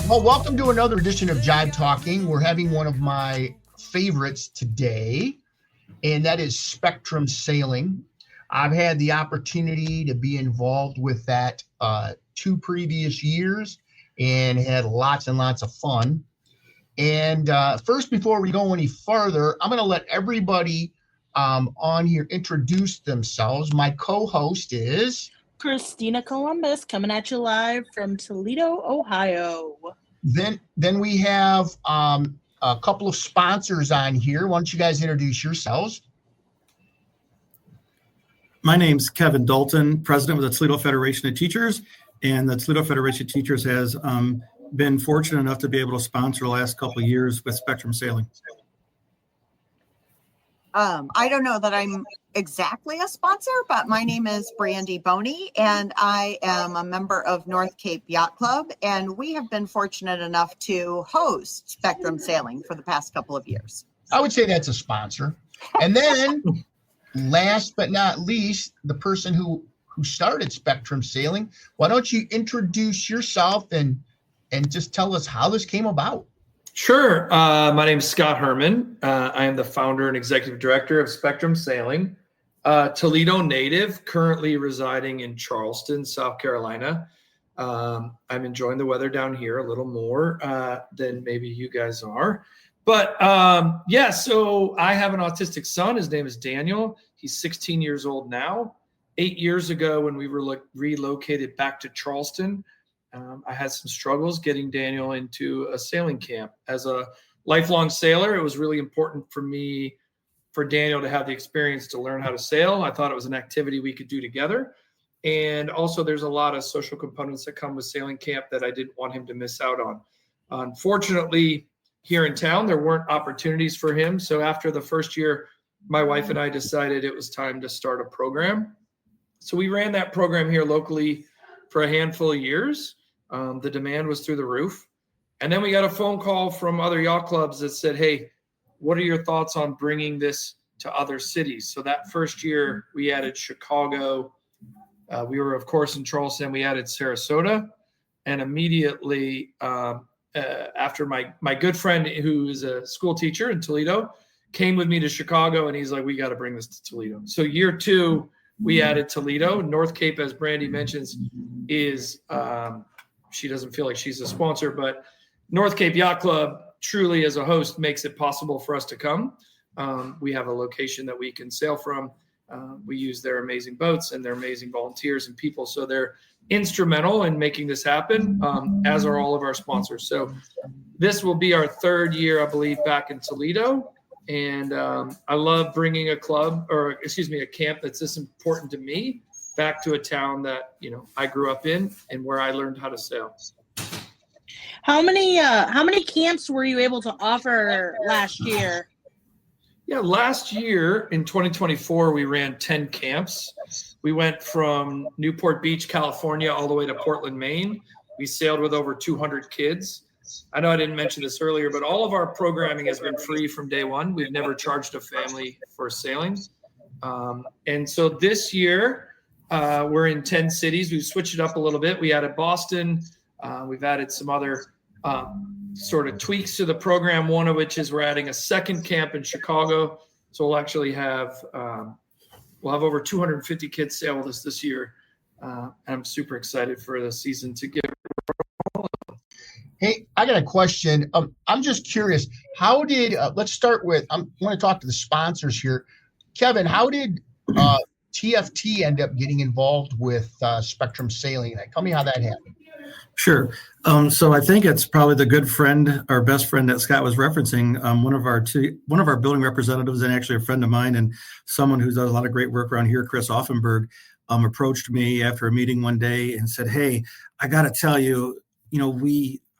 Well, welcome to another edition of Jive Talking. We're having one of my favorites today, and that is Spectrum Sailing. I've had the opportunity to be involved with that 2 previous years and had lots and lots of fun. And first, before we go any further, I'm going to let everybody on here introduce themselves. My co-host is Christina Columbus, coming at you live from Toledo, Ohio. Then we have a couple of sponsors on here. Why don't you guys introduce yourselves? My name's Kevin Dalton, president of the Toledo Federation of Teachers, and the Toledo Federation of Teachers has been fortunate enough to be able to sponsor the last couple of years with Spectrum Sailing. I don't know that I'm exactly a sponsor, but my name is Brandy Boney, and I am a member of North Cape Yacht Club, and we have been fortunate enough to host Spectrum Sailing for the past couple of years. I would say that's a sponsor. And then, last but not least, the person who started Spectrum Sailing. Why don't you introduce yourself and just tell us how this came about? Sure. My name is Scott Herman. I am the founder and executive director of Spectrum Sailing. Toledo native, currently residing in Charleston, South Carolina. I'm enjoying the weather down here a little more than maybe you guys are. But so I have an autistic son. His name is Daniel. He's 16 years old now. 8 years ago, when we were relocated back to Charleston, I had some struggles getting Daniel into a sailing camp. As a lifelong sailor, it was really important for Daniel to have the experience to learn how to sail. I thought it was an activity we could do together. And also there's a lot of social components that come with sailing camp that I didn't want him to miss out on. Unfortunately, here in town, there weren't opportunities for him. So after the first year, my wife and I decided it was time to start a program. So we ran that program here locally for a handful of years. The demand was through the roof. And then we got a phone call from other yacht clubs that said, hey, what are your thoughts on bringing this to other cities? So that first year we added Chicago. We were, of course, in Charleston. We added Sarasota. And immediately after my good friend, who is a school teacher in Toledo, came with me to Chicago, and he's like, we got to bring this to Toledo. So year 2, we added Toledo. North Cape, as Brandy mentions, is she doesn't feel like she's a sponsor, but North Cape Yacht Club truly as a host makes it possible for us to come. We have a location that we can sail from. We use their amazing boats and their amazing volunteers and people. So they're instrumental in making this happen, as are all of our sponsors. So this will be our 3rd year, I believe, back in Toledo. And I love bringing a camp that's this important to me back to a town that, I grew up in and where I learned how to sail. How many camps were you able to offer last year? Yeah, last year in 2024, we ran 10 camps. We went from Newport Beach, California, all the way to Portland, Maine. We sailed with over 200 kids. I know I didn't mention this earlier, but all of our programming has been free from day one. We've never charged a family for sailing. And so this year, we're in 10 cities. We've switched it up a little bit. We added Boston. We've added some other sort of tweaks to the program, one of which is we're adding a second camp in Chicago. So we'll actually have over 250 kids sail with us this year. And I'm super excited for the season to get. Hey, I got a question. I'm just curious. How did let's start with? I want to talk to the sponsors here. Kevin, how did TFT end up getting involved with Spectrum Sailing? Tell me how that happened. Sure. So I think it's probably the good friend, our best friend that Scott was referencing. One of our building representatives, and actually a friend of mine, and someone who does a lot of great work around here, Chris Offenberg, approached me after a meeting one day and said, "Hey, I got to tell you,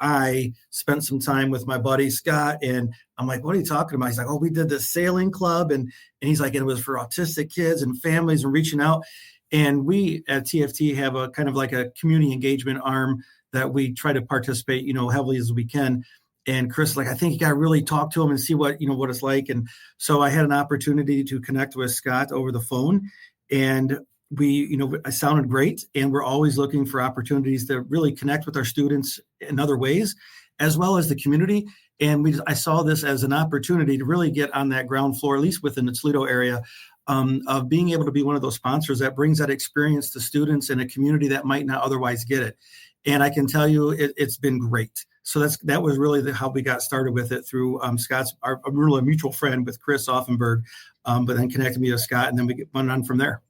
I spent some time with my buddy Scott," and I'm like, "What are you talking about?" He's like, "Oh, we did this sailing club," and he's like, "It was for autistic kids and families and reaching out." And we at TFT have a kind of like a community engagement arm that we try to participate, heavily as we can. And Chris, I think you got to really talk to him and see what it's like. And so I had an opportunity to connect with Scott over the phone, and it sounded great, and we're always looking for opportunities to really connect with our students in other ways, as well as the community. And I saw this as an opportunity to really get on that ground floor, at least within the Toledo area, of being able to be one of those sponsors that brings that experience to students in a community that might not otherwise get it. And I can tell you, it's been great. So that was really how we got started with it, through Scott's, our really mutual friend with Chris Offenberg, but then connected me to Scott, and then we went on from there.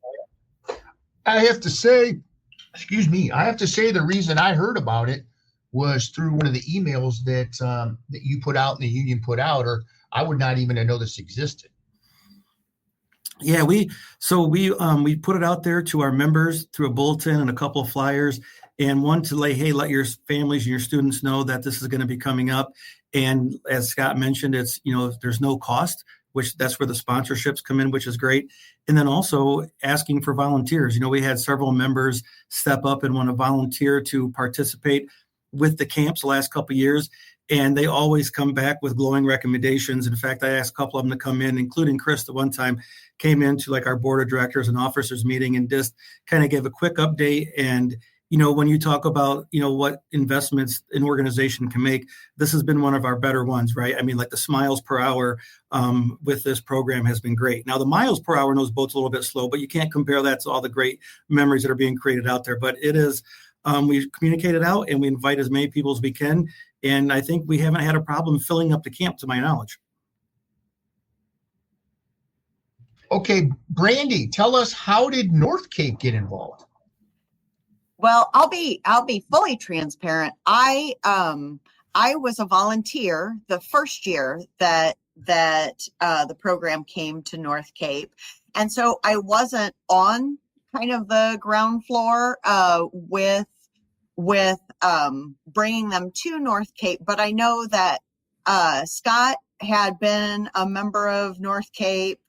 I have to say the reason I heard about it was through one of the emails that you put out and the union put out, or I would not even know this existed. Yeah, we put it out there to our members through a bulletin and a couple of flyers, and one to let your families and your students know that this is going to be coming up. And as Scott mentioned, it's, there's no cost, which that's where the sponsorships come in, which is great. And then also asking for volunteers. We had several members step up and want to volunteer to participate with the camps the last couple of years. And they always come back with glowing recommendations. In fact, I asked a couple of them to come in, including Chris, the one time came into our board of directors and officers meeting and just kind of gave a quick update. And, when you talk about, what investments an organization can make, this has been one of our better ones, right? I mean, the smiles per hour with this program has been great. Now, the miles per hour in those boats a little bit slow, but you can't compare that to all the great memories that are being created out there. But it is, we communicate it out and we invite as many people as we can. And I think we haven't had a problem filling up the camp, to my knowledge. Okay, Brandy, tell us, how did North Cape get involved? Well, I'll be fully transparent. I was a volunteer the first year that the program came to North Cape, and so I wasn't on kind of the ground floor with bringing them to North Cape. But I know that Scott had been a member of North Cape,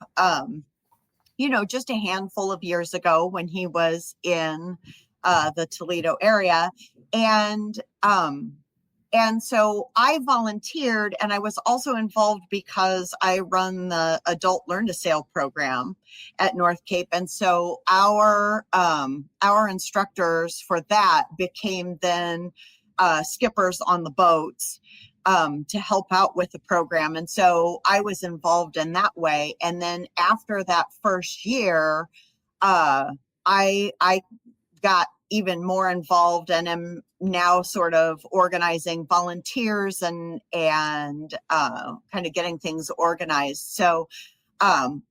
just a handful of years ago when he was in the Toledo area. And so I volunteered, and I was also involved because I run the Adult Learn to Sail program at North Cape. And so our instructors for that became then skippers on the boats to help out with the program. And so I was involved in that way. And then after that first year, I got even more involved and am now sort of organizing volunteers and kind of getting things organized. So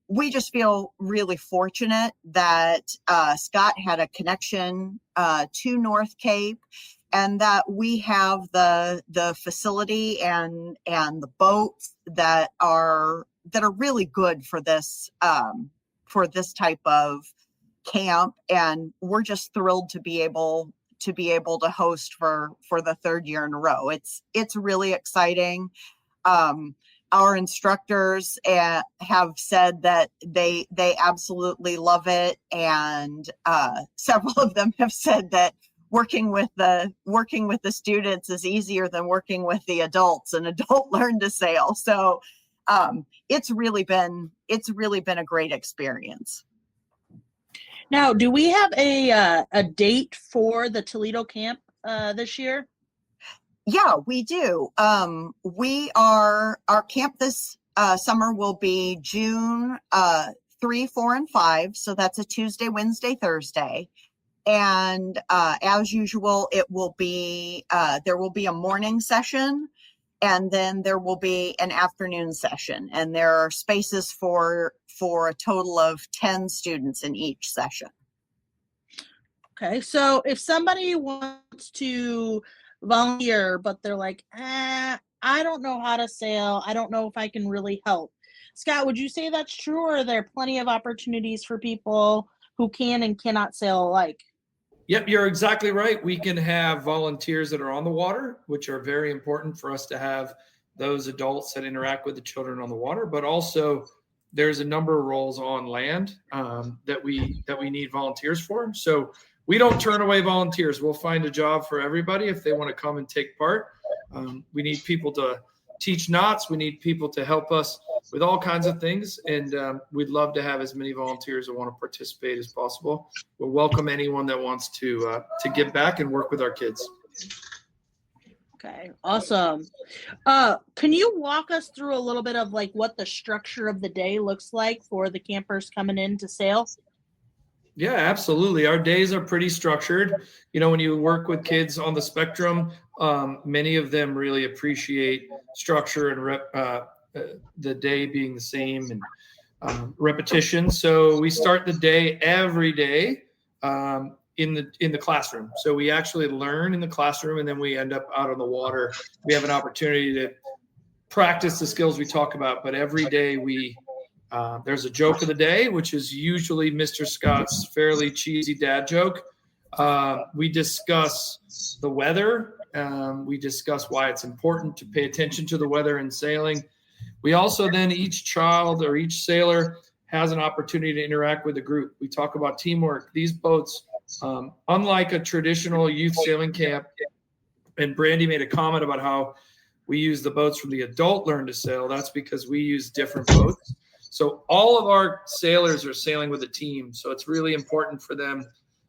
we just feel really fortunate that Scott had a connection to North Cape, and that we have the facility and the boats that are really good for this type of camp. And we're just thrilled to be able to host for the third year in a row. It's really exciting. Our instructors have said that they absolutely love it, and several of them have said that working with the students is easier than working with the adults and Adult Learn to Sail. So it's really been a great experience. Now, do we have a date for the Toledo camp this year? Yeah, we do. Our camp this summer will be June 3, 4, and 5. So that's a Tuesday, Wednesday, Thursday. And as usual, it will be there will be a morning session, and then there will be an afternoon session. And there are spaces for a total of 10 students in each session. Okay, so if somebody wants to volunteer, but they're like, I don't know how to sail, I don't know if I can really help. Scott, would you say that's true, or are there plenty of opportunities for people who can and cannot sail alike? Yep, you're exactly right. We can have volunteers that are on the water, which are very important for us to have those adults that interact with the children on the water, but also there's a number of roles on land that we need volunteers for. So we don't turn away volunteers. We'll find a job for everybody if they want to come and take part. We need people to teach knots. We need people to help us with all kinds of things. And we'd love to have as many volunteers that want to participate as possible. We'll welcome anyone that wants to give back and work with our kids. Okay, awesome. Can you walk us through a little bit of like what the structure of the day looks like for the campers coming in to sail? Yeah, absolutely. Our days are pretty structured. You know, when you work with kids on the spectrum, many of them really appreciate structure and the day being the same and repetition. So we start the day every day in the classroom. So we actually learn in the classroom, and then we end up out on the water. We have an opportunity to practice the skills we talk about, but every day there's a joke of the day, which is usually Mr. Scott's fairly cheesy dad joke. We discuss the weather. We discuss why it's important to pay attention to the weather in sailing. We also then, each child or each sailor has an opportunity to interact with the group. We talk about teamwork. These boats, unlike a traditional youth sailing camp, and Brandy made a comment about how we use the boats from the adult learn to sail. That's because we use different boats. So all of our sailors are sailing with a team. So it's really important for them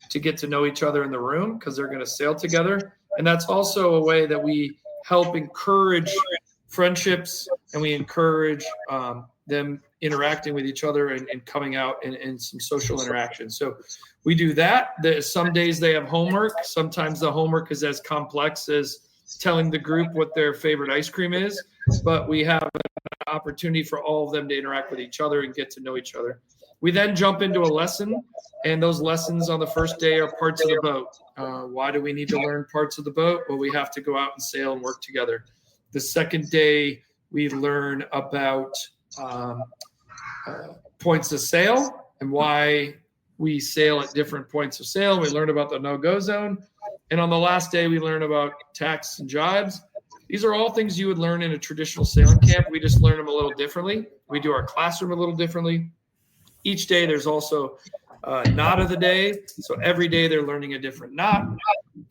to get to know each other in the room because they're going to sail together. And that's also a way that we help encourage friendships, and we encourage them interacting with each other and coming out in some social interaction. So we do that. Some days they have homework. Sometimes the homework is as complex as telling the group what their favorite ice cream is, but we have an opportunity for all of them to interact with each other and get to know each other. We then jump into a lesson, and those lessons on the first day are parts of the boat. Why do we need to learn parts of the boat? Well, we have to go out and sail and work together. The second day, we learn about points of sail and why we sail at different points of sail. We learn about the no-go zone. And on the last day, we learn about tacks and jibes. These are all things you would learn in a traditional sailing camp. We just learn them a little differently. We do our classroom a little differently. Each day, there's also knot of the day. So every day, they're learning a different knot.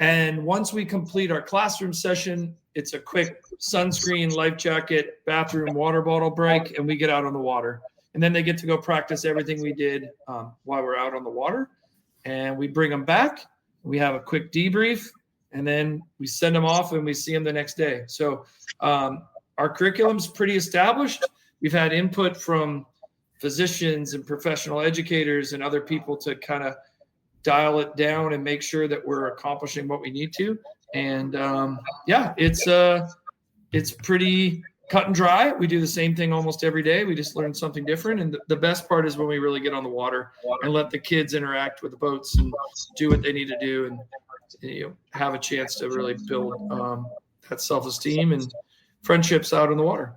And once we complete our classroom session, it's a quick sunscreen, life jacket, bathroom, water bottle break, and we get out on the water. And then they get to go practice everything we did while we're out on the water. And we bring them back. We have a quick debrief, and then we send them off and we see them the next day. So our curriculum's pretty established. We've had input from physicians and professional educators and other people to kind of dial it down and make sure that we're accomplishing what we need to. And it's pretty cut and dry. We do the same thing almost every day. We just learn something different. And the best part is when we really get on the water and let the kids interact with the boats and do what they need to do, and have a chance to really build that self-esteem and friendships out on the water.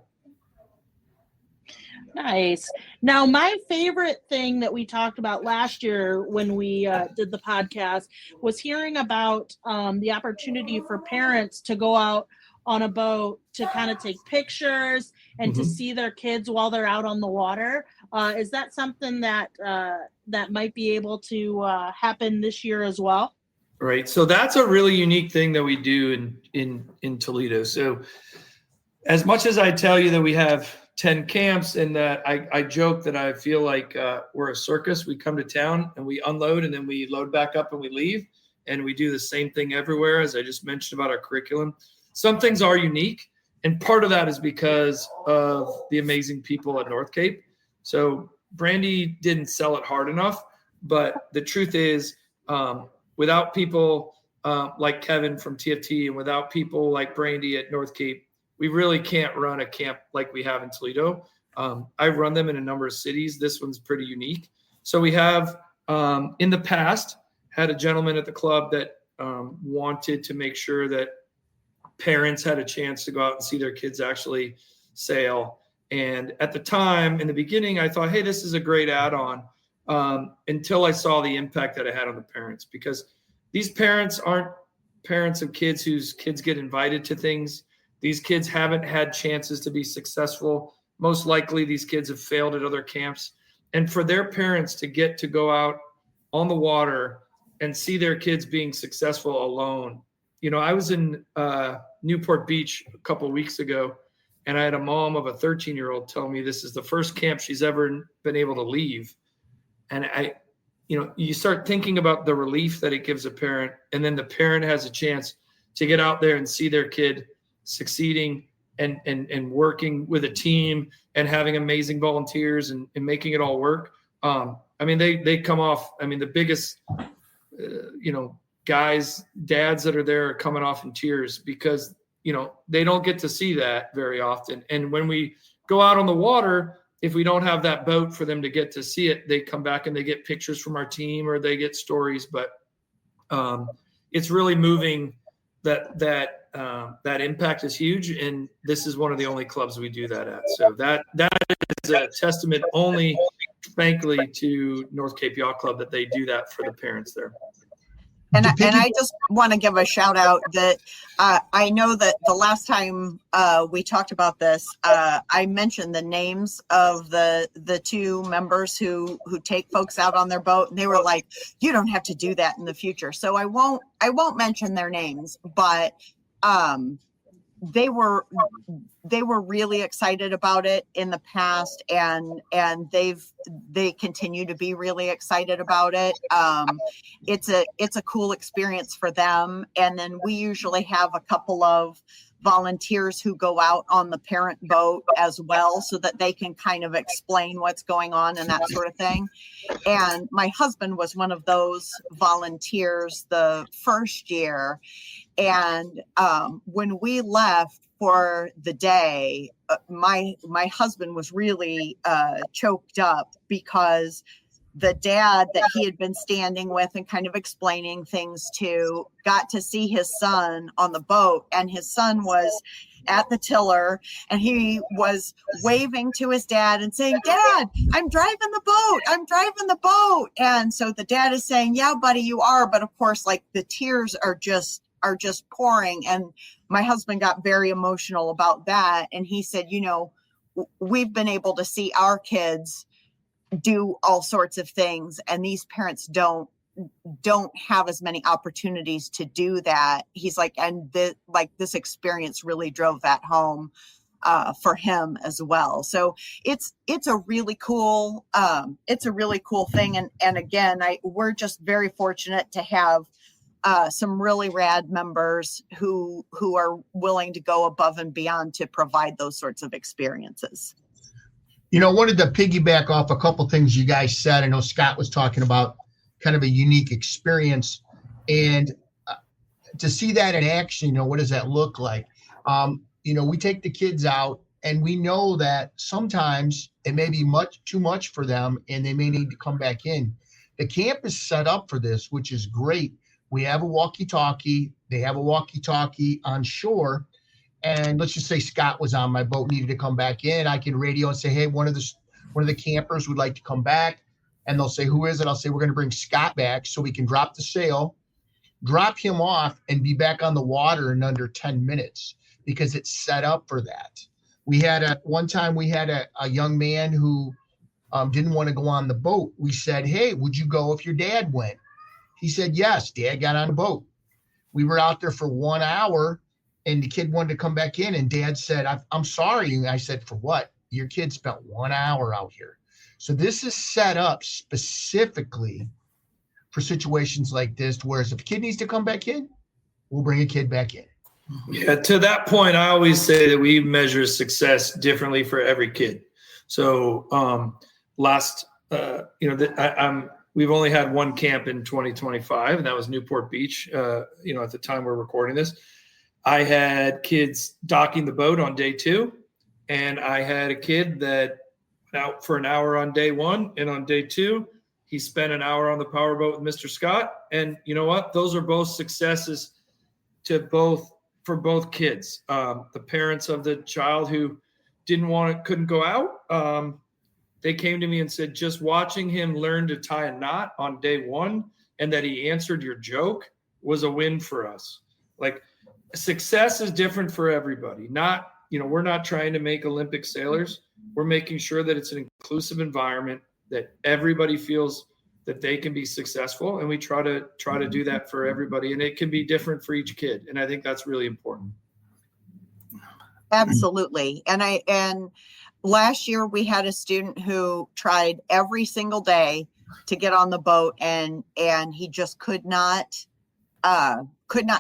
Nice. Now, my favorite thing that we talked about last year when we did the podcast was hearing about the opportunity for parents to go out on a boat to kind of take pictures and to see their kids while they're out on the water. Is that something that that might be able to happen this year as well? Right. So that's a really unique thing that we do in Toledo. So as much as I tell you that we have 10 camps and that I joke that I feel like we're a circus. We come to town and we unload and then we load back up and we leave, and we do the same thing everywhere, as I just mentioned about our curriculum. Some things are unique, and part of that is because of the amazing people at North Cape. So Brandy didn't sell it hard enough, but the truth is without people like Kevin from TFT and without people like Brandy at North Cape, we really can't run a camp like we have in Toledo. I've run them in a number of cities. This one's pretty unique. So we have, in the past, had a gentleman at the club that wanted to make sure that parents had a chance to go out and see their kids actually sail. And at the time, in the beginning, I thought, hey, this is a great add-on, until I saw the impact that it had on the parents. Because these parents aren't parents of kids whose kids get invited to things. These kids haven't had chances to be successful. Most likely, these kids have failed at other camps. And for their parents to get to go out on the water and see their kids being successful alone. I was in Newport Beach a couple of weeks ago, And I had a mom of a 13-year-old tell me this is the first camp she's ever been able to leave. And you start thinking about the relief that it gives a parent, and then the parent has a chance to get out there and see their kid succeeding and working with a team and having amazing volunteers and making it all work. They come off, the biggest, guys, dads that are there are coming off in tears because, they don't get to see that very often. And when we go out on the water, if we don't have that boat for them to get to see it, they come back and they get pictures from our team or they get stories. But it's really moving. That impact is huge, and this is one of the only clubs we do that at. So that is a testament only, thankfully, to North Cape Yacht Club that they do that for the parents there. And I just want to give a shout out that I know that the last time we talked about this, I mentioned the names of the two members who take folks out on their boat, and they were like, "You don't have to do that in the future." So I won't mention their names, but they were really excited about it in the past, and they continue to be really excited about it. It's a cool experience for them. And then we usually have a couple of volunteers who go out on the parent boat as well, so that they can kind of explain what's going on and that sort of thing. And my husband was one of those volunteers the first year. And when we left for the day, my husband was really choked up because the dad that he had been standing with and kind of explaining things to got to see his son on the boat, and his son was at the tiller and he was waving to his dad and saying, "Dad, I'm driving the boat. And so the dad is saying, "Yeah, buddy, you are." But of course, like, the tears are just pouring. And my husband got very emotional about that. And he said, we've been able to see our kids do all sorts of things, and these parents don't have as many opportunities to do that. He's like, and this experience really drove that home for him as well. So it's a really cool thing. And again, we're just very fortunate to have some really rad members who are willing to go above and beyond to provide those sorts of experiences. Wanted to piggyback off a couple things you guys said. I know Scott was talking about kind of a unique experience, and to see that in action, what does that look like? We take the kids out, and we know that sometimes it may be too much for them, and they may need to come back in. The camp is set up for this, which is great. We have a walkie-talkie. They have a walkie-talkie on shore. And let's just say Scott was on my boat, needed to come back in. I can radio and say, "Hey, one of the campers would like to come back." And they'll say, "Who is it?" I'll say, "We're going to bring Scott back," so we can drop the sail, drop him off, and be back on the water in under 10 minutes because it's set up for that. One time we had a young man who didn't want to go on the boat. We said, "Hey, would you go if your dad went?" He said, "Yes." Dad got on the boat. We were out there for 1 hour. And the kid wanted to come back in, and Dad said, "I'm sorry." And I said, "For what?" "Your kid spent 1 hour out here." So this is set up specifically for situations like this, whereas if a kid needs to come back in, we'll bring a kid back in. Yeah, to that point, I always say that we measure success differently for every kid. So we've only had one camp in 2025, and that was Newport Beach, at the time we're recording this. I had kids docking the boat on day 2, and I had a kid that went out for an hour on day 1, and on day 2, he spent an hour on the powerboat with Mr. Scott. And you know what? Those are both successes for both kids. The parents of the child who couldn't go out, they came to me and said, just watching him learn to tie a knot on day 1 and that he answered your joke was a win for us. Like, success is different for everybody. We're not trying to make Olympic sailors. We're making sure that it's an inclusive environment, that everybody feels that they can be successful. And we try to do that for everybody. And it can be different for each kid. And I think that's really important. Absolutely. And last year we had a student who tried every single day to get on the boat, and he just could not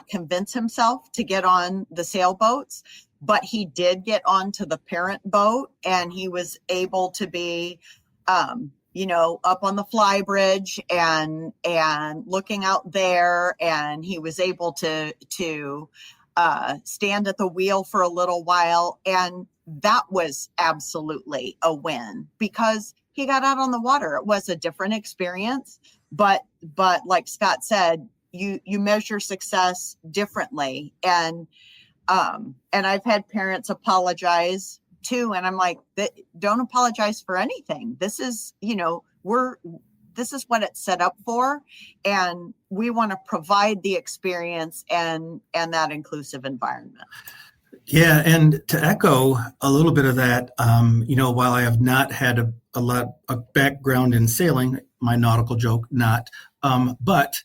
convince himself to get on the sailboats, but he did get onto the parent boat, and he was able to be up on the fly bridge and looking out there, and he was able to stand at the wheel for a little while. And that was absolutely a win because he got out on the water. It was a different experience, but like Scott said, you measure success differently. And I've had parents apologize too. And I'm like, don't apologize for anything. This is, this is what it's set up for. And we want to provide the experience and that inclusive environment. Yeah, and to echo a little bit of that, while I have not had a lot of background in sailing, my nautical joke, but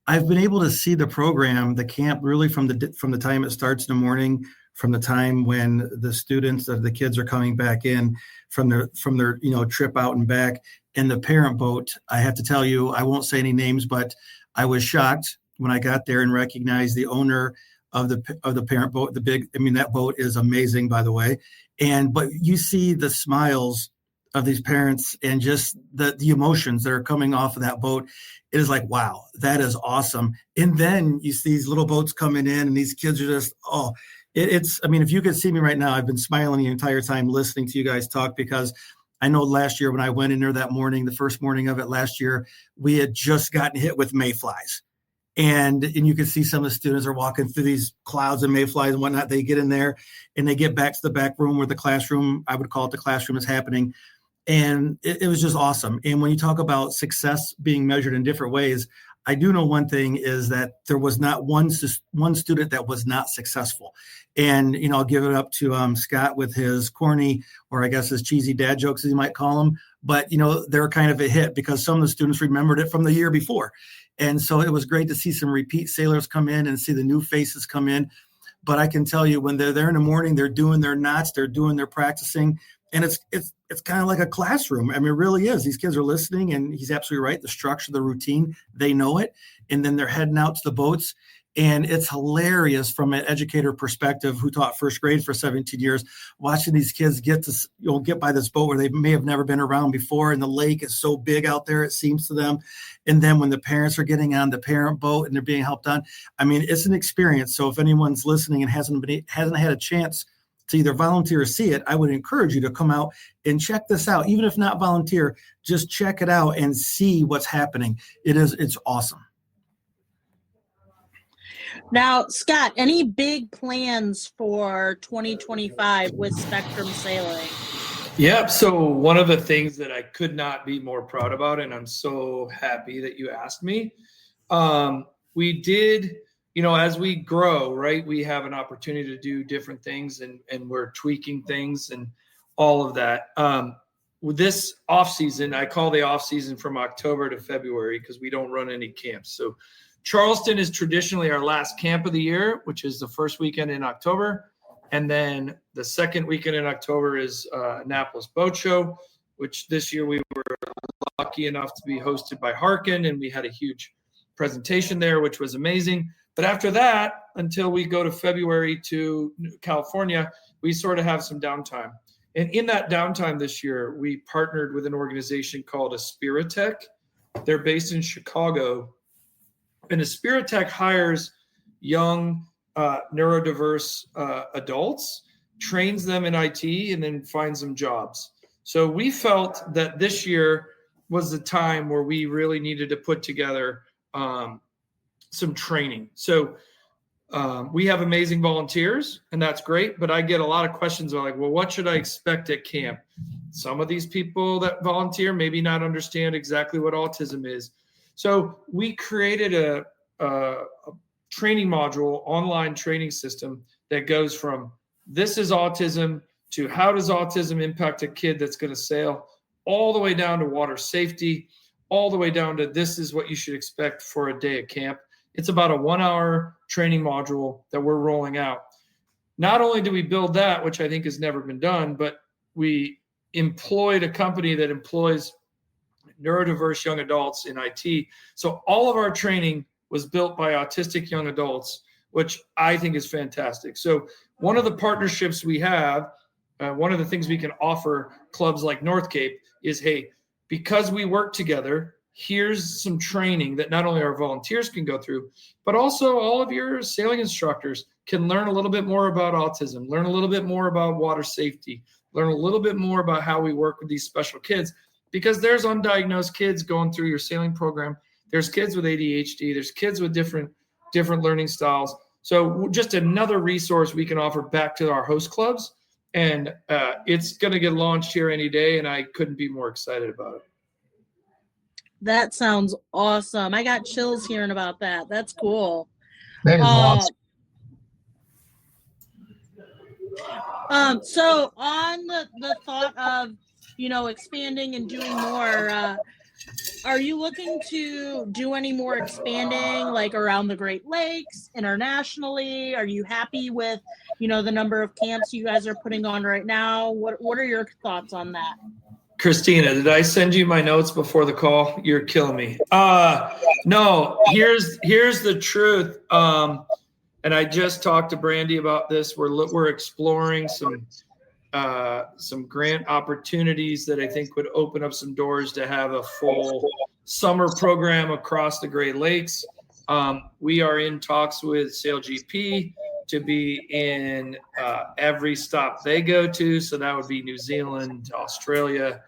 I've been able to see the program, the camp, really from the time it starts in the morning, from the time when the students, the kids are coming back in from their trip out and back, and the parent boat. I have to tell you, I won't say any names, but I was shocked when I got there and recognized the owner of the parent boat. That boat is amazing, by the way. But you see the smiles of these parents and just the emotions that are coming off of that boat. It is like, wow, that is awesome. And then you see these little boats coming in, and these kids are just, if you could see me right now, I've been smiling the entire time listening to you guys talk, because I know last year when I went in there that morning, the first morning of it last year, we had just gotten hit with mayflies. And you can see some of the students are walking through these clouds of mayflies and whatnot. They get in there and they get back to the back room where the classroom, I would call it the classroom, is happening. And it was just awesome. And when you talk about success being measured in different ways, I do know one thing is that there was not one student that was not successful. And, I'll give it up to Scott with his corny, or I guess his cheesy dad jokes, as you might call them. But, they're kind of a hit because some of the students remembered it from the year before. And so it was great to see some repeat sailors come in and see the new faces come in. But I can tell you, when they're there in the morning, they're doing their knots, they're doing their practicing. And it's kind of like a classroom. I mean, it really is. These kids are listening, and he's absolutely right. The structure, the routine, they know it. And then they're heading out to the boats. And it's hilarious from an educator perspective who taught first grade for 17 years, watching these kids get by this boat where they may have never been around before. And the lake is so big out there, it seems to them. And then when the parents are getting on the parent boat and they're being helped on, I mean, it's an experience. So if anyone's listening and hasn't had a chance to either volunteer or see it, I would encourage you to come out and check this out. Even if not volunteer, just check it out and see what's happening. It's awesome. Now, Scott, any big plans for 2025 with Spectrum Sailing? Yep. So one of the things that I could not be more proud about, and I'm so happy that you asked me, we did, as we grow, right, we have an opportunity to do different things, and we're tweaking things and all of that. With this off season, I call the off season from October to February because we don't run any camps. So Charleston is traditionally our last camp of the year, which is the first weekend in October. And then the second weekend in October is Annapolis Boat Show, which this year we were lucky enough to be hosted by Harkin, and we had a huge presentation there, which was amazing. But after that, until we go to February to California, we sort of have some downtime. And in that downtime this year, we partnered with an organization called Aspiritech. They're based in Chicago. And Aspiritech hires young neurodiverse adults, trains them in IT, and then finds them jobs. So we felt that this year was the time where we really needed to put together some training. So we have amazing volunteers, and that's great, but I get a lot of questions are like, well, what should I expect at camp? Some of these people that volunteer maybe not understand exactly what autism is. So we created a training module, online training system that goes from this is autism to how does autism impact a kid that's going to sail, all the way down to water safety, all the way down to this is what you should expect for a day at camp. It's about a 1-hour training module that we're rolling out. not only do we build that, which I think has never been done, but we employed a company that employs neurodiverse young adults in IT. So all of our training was built by autistic young adults, which I think is fantastic. So one of the partnerships we have, one of the things we can offer clubs like North Cape is, hey, because we work together, here's some training that not only our volunteers can go through, but also all of your sailing instructors can learn a little bit more about autism, learn a little bit more about water safety, learn a little bit more about how we work with these special kids, because there's undiagnosed kids going through your sailing program. There's kids with ADHD. There's kids with different learning styles. So just another resource we can offer back to our host clubs. And it's going to get launched here any day, and I couldn't be more excited about it. That sounds awesome. I got chills hearing about that. That's cool. That is awesome. So on the thought of, expanding and doing more, are you looking to do any more expanding, like around the Great Lakes, internationally? Are you happy with, the number of camps you guys are putting on right now? What are your thoughts on that? Christina, did I send you my notes before the call? You're killing me. No, here's the truth. And I just talked to Brandy about this. We're exploring some grant opportunities that I think would open up some doors to have a full summer program across the Great Lakes. We are in talks with SailGP to be in every stop they go to. So that would be New Zealand, Australia,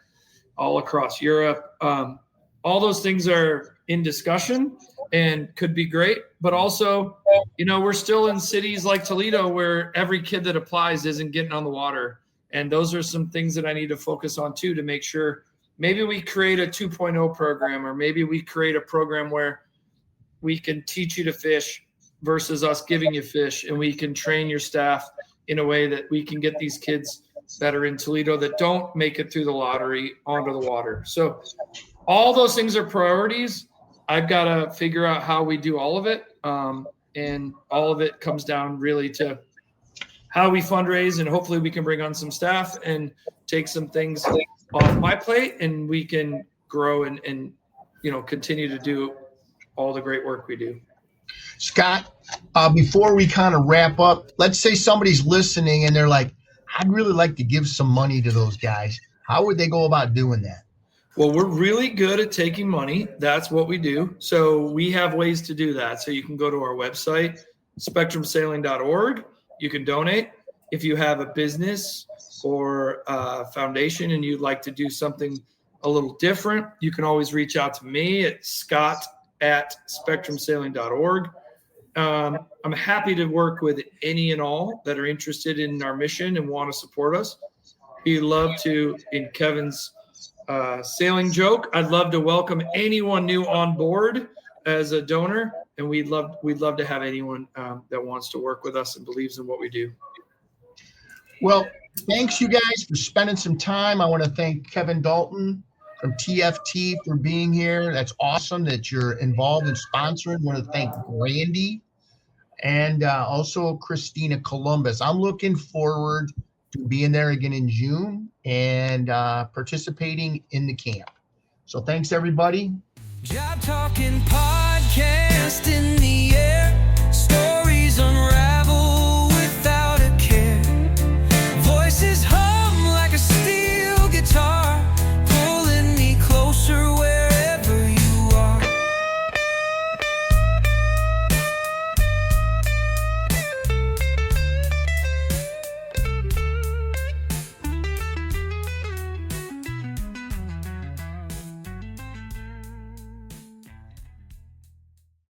all across Europe. All those things are in discussion and could be great. But also, we're still in cities like Toledo where every kid that applies isn't getting on the water. And those are some things that I need to focus on too, to make sure maybe we create a 2.0 program, or maybe we create a program where we can teach you to fish versus us giving you fish, and we can train your staff in a way that we can get these kids that are in Toledo that don't make it through the lottery onto the water. So all those things are priorities. I've got to figure out how we do all of it. And all of it comes down really to how we fundraise, and hopefully we can bring on some staff and take some things off my plate, and we can grow and continue to do all the great work we do. Scott, before we kind of wrap up, let's say somebody's listening and they're like, I'd really like to give some money to those guys. How would they go about doing that? Well, we're really good at taking money. That's what we do. So we have ways to do that. So you can go to our website, spectrumsailing.org. You can donate. If you have a business or a foundation and you'd like to do something a little different, you can always reach out to me at scott@spectrumsailing.org. I'm happy to work with any and all that are interested in our mission and want to support us. We'd love to, in Kevin's sailing joke, I'd love to welcome anyone new on board as a donor, and we'd love to have anyone that wants to work with us and believes in what we do. Well, thanks you guys for spending some time. I want to thank Kevin Dalton from TFT for being here. That's awesome that you're involved in sponsoring. I want to thank Brandy and also Christina Columbus. I'm looking forward to being there again in June and participating in the camp. So thanks, everybody. Job Talking Podcasting.